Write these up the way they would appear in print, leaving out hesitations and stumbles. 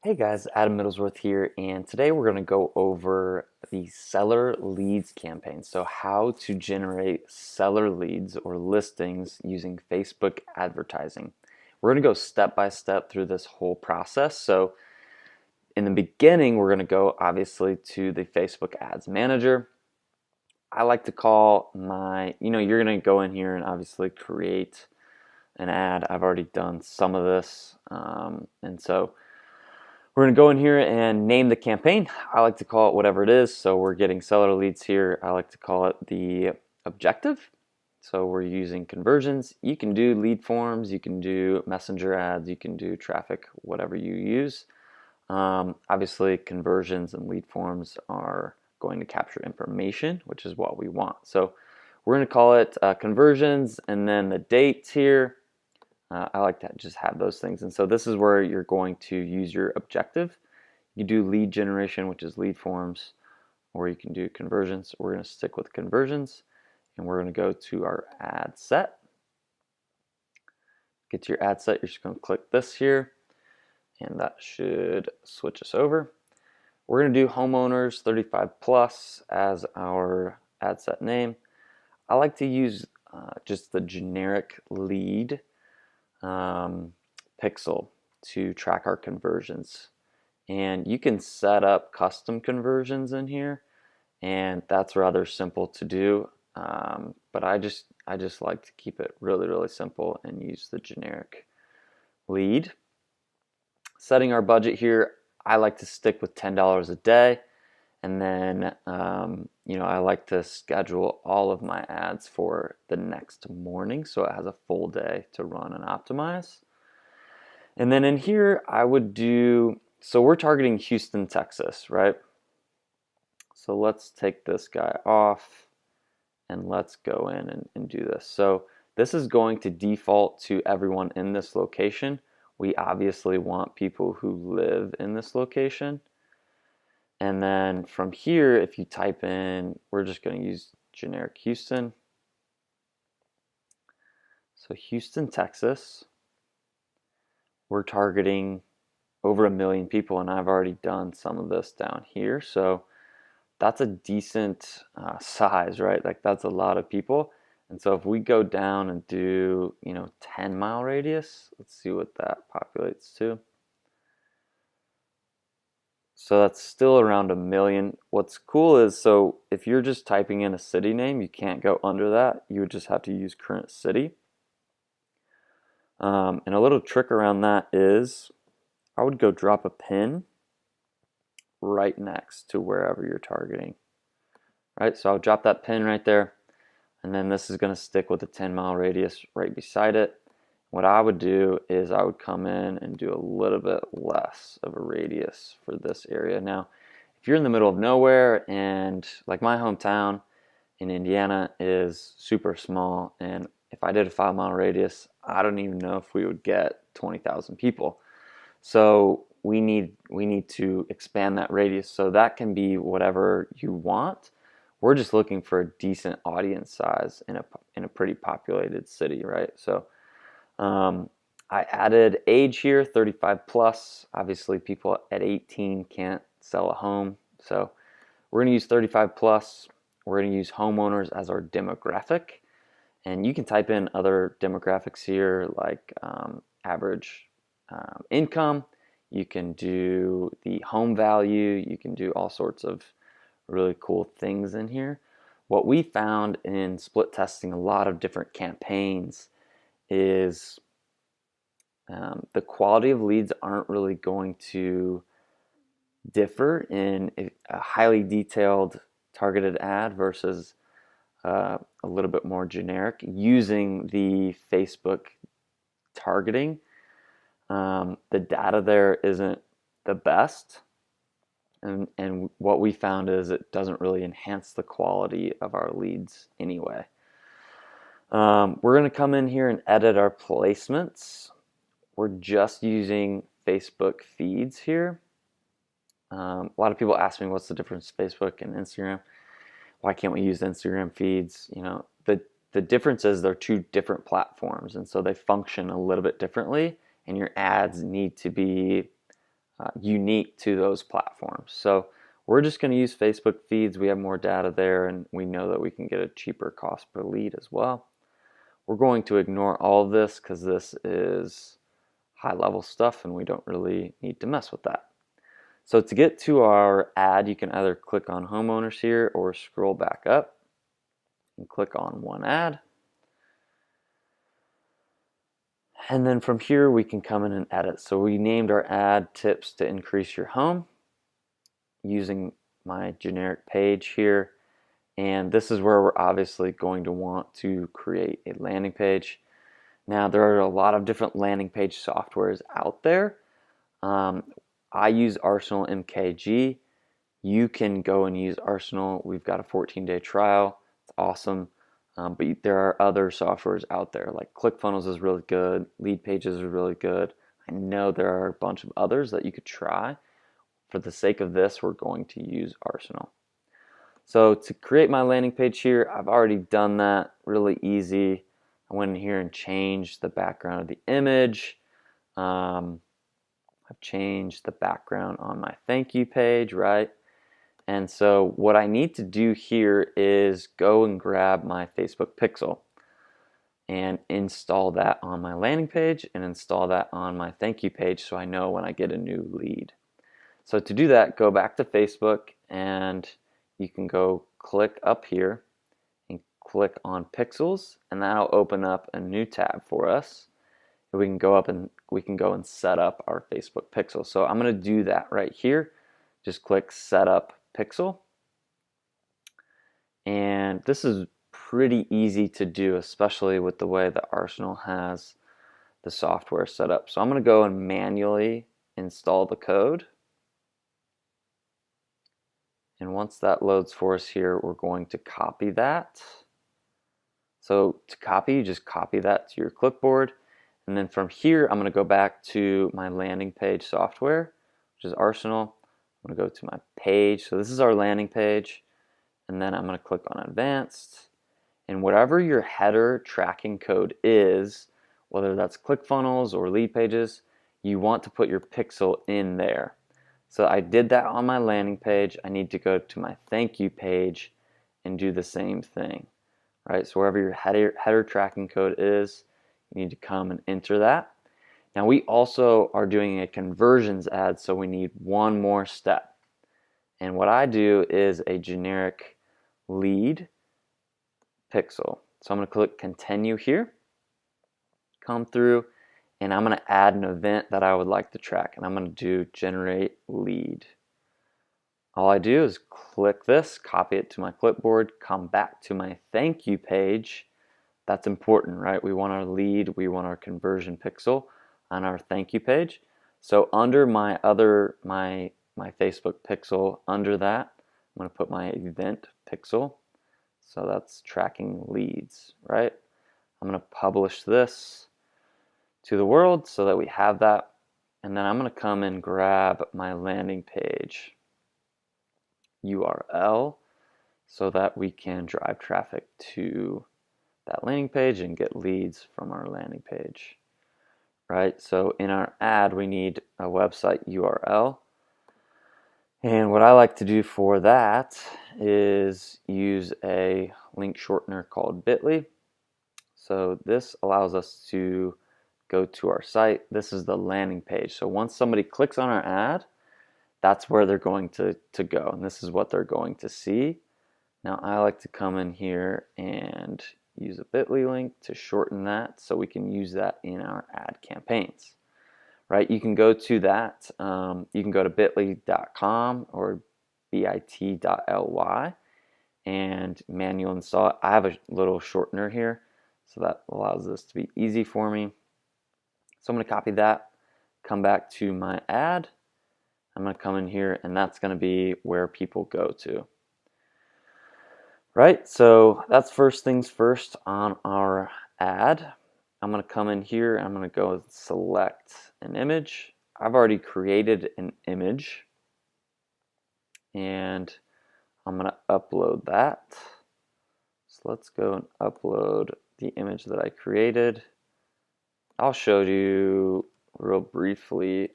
Hey guys, Adam Middlesworth here, and today we're going to go over the seller leads campaign. So, how to generate seller leads or listings using Facebook advertising. We're going to go step by step through this whole process. So, in the beginning, we're going to go obviously to the Facebook Ads Manager. I like to call you're going to go in here and obviously create an ad. I've already done some of this, and so we're going to go in here and name the campaign. I like to call it whatever it is. So we're getting seller leads here. I like to call it the objective. So we're using conversions. You can do lead forms, you can do messenger ads, you can do traffic, whatever you use. Obviously, conversions and lead forms are going to capture information, which is what we want. So we're going to call it conversions, and then the dates here. I like to just have those things. And so this is where you're going to use your objective. You do lead generation, which is lead forms, or you can do conversions. We're going to stick with conversions, and we're going to go to our ad set. Get to your ad set, you're just going to click this here, and that should switch us over. We're going to do homeowners 35 plus as our ad set name. I like to use just the generic lead pixel to track our conversions, and you can set up custom conversions in here, and that's rather simple to do, but I just like to keep it really simple and use the generic lead. Setting our budget here, I like to stick with $10 a day, and then I like to schedule all of my ads for the next morning so it has a full day to run and optimize. And then in here, I would do, so we're targeting Houston, Texas, right? So let's take this guy off and let's go in and do this. So this is going to default to everyone in this location. We obviously want people who live in this location. And then from here, if you type in, we're just going to use generic Houston. So Houston, Texas. We're targeting over 1 million people, and I've already done some of this down here. So that's a decent size, right? Like that's a lot of people. And so if we go down and do, 10-mile radius, let's see what that populates to. So that's still around 1 million. What's cool is, so if you're just typing in a city name, you can't go under that. You would just have to use current city. And a little trick around that is I would go drop a pin right next to wherever you're targeting. Right, so I'll drop that pin right there, and then this is going to stick with a 10-mile radius right beside it. What I would do is I would come in and do a little bit less of a radius for this area. Now, if you're in the middle of nowhere, and like my hometown in Indiana is super small, and if I did a 5-mile radius, I don't even know if we would get 20,000 people. So we need to expand that radius. So that can be whatever you want. We're just looking for a decent audience size in a pretty populated city, right? So I added age here, 35 plus. Obviously, people at 18 can't sell a home, so we're going to use 35 plus. We're going to use homeowners as our demographic, and you can type in other demographics here like average income. You can do the home value. You can do all sorts of really cool things in here. What we found in split testing a lot of different campaigns is the quality of leads aren't really going to differ in a highly detailed targeted ad versus a little bit more generic using the Facebook targeting. The data there isn't the best, and what we found is it doesn't really enhance the quality of our leads anyway. We're going to come in here and edit our placements. We're just using Facebook feeds here. A lot of people ask me what's the difference between Facebook and Instagram. Why can't we use Instagram feeds? The difference is they're two different platforms, and so they function a little bit differently, and your ads need to be unique to those platforms. So we're just going to use Facebook feeds. We have more data there, and we know that we can get a cheaper cost per lead as well. We're going to ignore all of this because this is high level stuff and we don't really need to mess with that. So to get to our ad, you can either click on homeowners here or scroll back up and click on one ad. And then from here we can come in and edit. So we named our ad tips to increase your home using my generic page here. And this is where we're obviously going to want to create a landing page. Now there are a lot of different landing page softwares out there. I use Arsenal MKG. You can go and use Arsenal. We've got a 14-day trial. It's awesome. But there are other softwares out there, like ClickFunnels is really good, Leadpages is really good. I know there are a bunch of others that you could try. For the sake of this, we're going to use Arsenal. So to create my landing page here, I've already done that really easy. I went in here and changed the background of the image. I've changed the background on my thank you page, right? And so what I need to do here is go and grab my Facebook pixel and install that on my landing page and install that on my thank you page so I know when I get a new lead. So to do that, go back to Facebook and you can go click up here and click on pixels, and that'll open up a new tab for us. And we can go up and we can go and set up our Facebook pixel. So I'm going to do that right here. Just click set up pixel. And this is pretty easy to do, especially with the way that Arsenal has the software set up. So I'm going to go and manually install the code. And once that loads for us here, we're going to copy that. So to copy, you just copy that to your clipboard. And then from here, I'm going to go back to my landing page software, which is Arsenal. I'm going to go to my page. So this is our landing page. And then I'm going to click on advanced. And whatever your header tracking code is, whether that's ClickFunnels or Leadpages, you want to put your pixel in there. So I did that on my landing page. I need to go to my thank you page and do the same thing, right? So wherever your header tracking code is, you need to come and enter that. Now we also are doing a conversions ad, so we need one more step. And what I do is a generic lead pixel. So I'm going to click continue here, come through, and I'm going to add an event that I would like to track, and I'm going to do generate lead. All I do is click this, copy it to my clipboard, come back to my thank you page. That's important, right? We want our lead, we want our conversion pixel on our thank you page. So under my Facebook pixel, under that, I'm going to put my event pixel. So that's tracking leads, right? I'm going to publish this to the world so that we have that. And then I'm going to come and grab my landing page URL so that we can drive traffic to that landing page and get leads from our landing page, right? So in our ad, we need a website URL. And what I like to do for that is use a link shortener called Bitly. So this allows us to go to our site. This is the landing page. So once somebody clicks on our ad, that's where they're going to go. And this is what they're going to see. Now I like to come in here and use a Bitly link to shorten that so we can use that in our ad campaigns. Right? You can go to that. You can go to bitly.com or bit.ly and manual install it. I have a little shortener here, so that allows this to be easy for me. So I'm going to copy that, come back to my ad. I'm going to come in here, and that's going to be where people go to. Right? So that's first things first on our ad. I'm going to come in here and I'm going to go and select an image. I've already created an image and I'm going to upload that. So let's go and upload the image that I created. I'll show you real briefly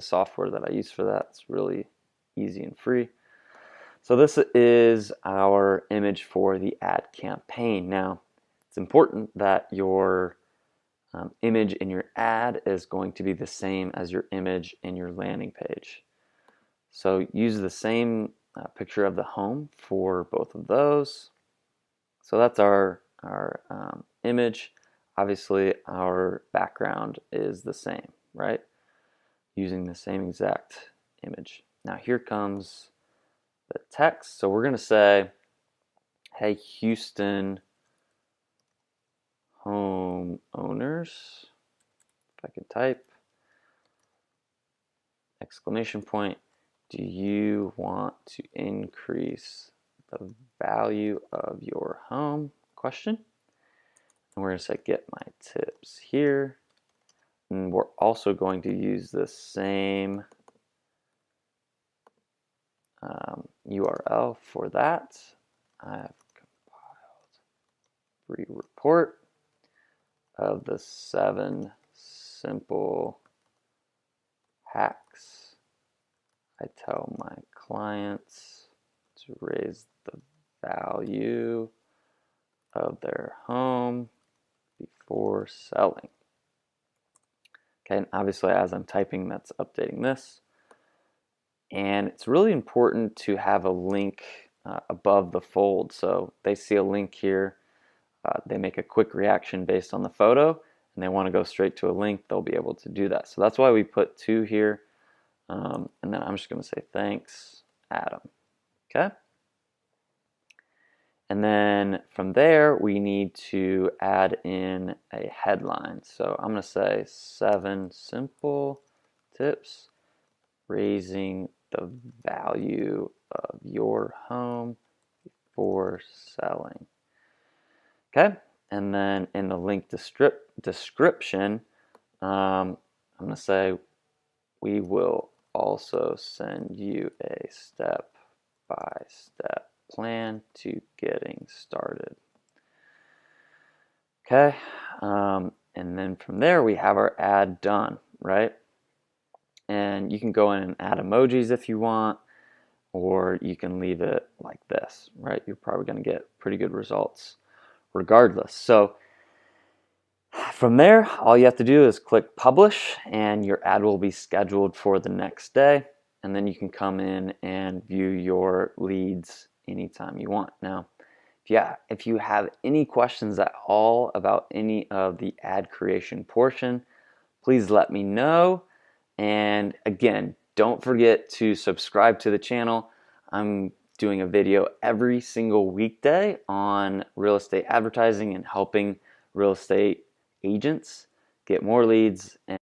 the software that I use for that. It's really easy and free. So this is our image for the ad campaign. Now, it's important that your image in your ad is going to be the same as your image in your landing page. So use the same picture of the home for both of those. So that's our image. Obviously, our background is the same, right? Using the same exact image. Now here comes the text. So we're going to say, hey, Houston homeowners, if I could type, exclamation point, do you want to increase the value of your home? Question. And we're going to say get my tips here. And we're also going to use the same URL for that. I've compiled free report of the 7 simple hacks I tell my clients to raise the value of their home before selling. Okay, and obviously as I'm typing, that's updating this. And it's really important to have a link above the fold. So they see a link here, they make a quick reaction based on the photo, and they want to go straight to a link, they'll be able to do that. So that's why we put 2 here. And then I'm just going to say thanks, Adam. Okay? And then from there, we need to add in a headline. So I'm going to say 7 simple tips raising the value of your home before selling. Okay, and then in the link description, I'm going to say we will also send you a step-by-step plan to getting started. Okay, and then from there we have our ad done, right? And you can go in and add emojis if you want, or you can leave it like this, right? You're probably going to get pretty good results regardless. So from there, all you have to do is click publish and your ad will be scheduled for the next day. And then you can come in and view your leads anytime you want. Now, if you have any questions at all about any of the ad creation portion, please let me know. And again, don't forget to subscribe to the channel. I'm doing a video every single weekday on real estate advertising and helping real estate agents get more leads and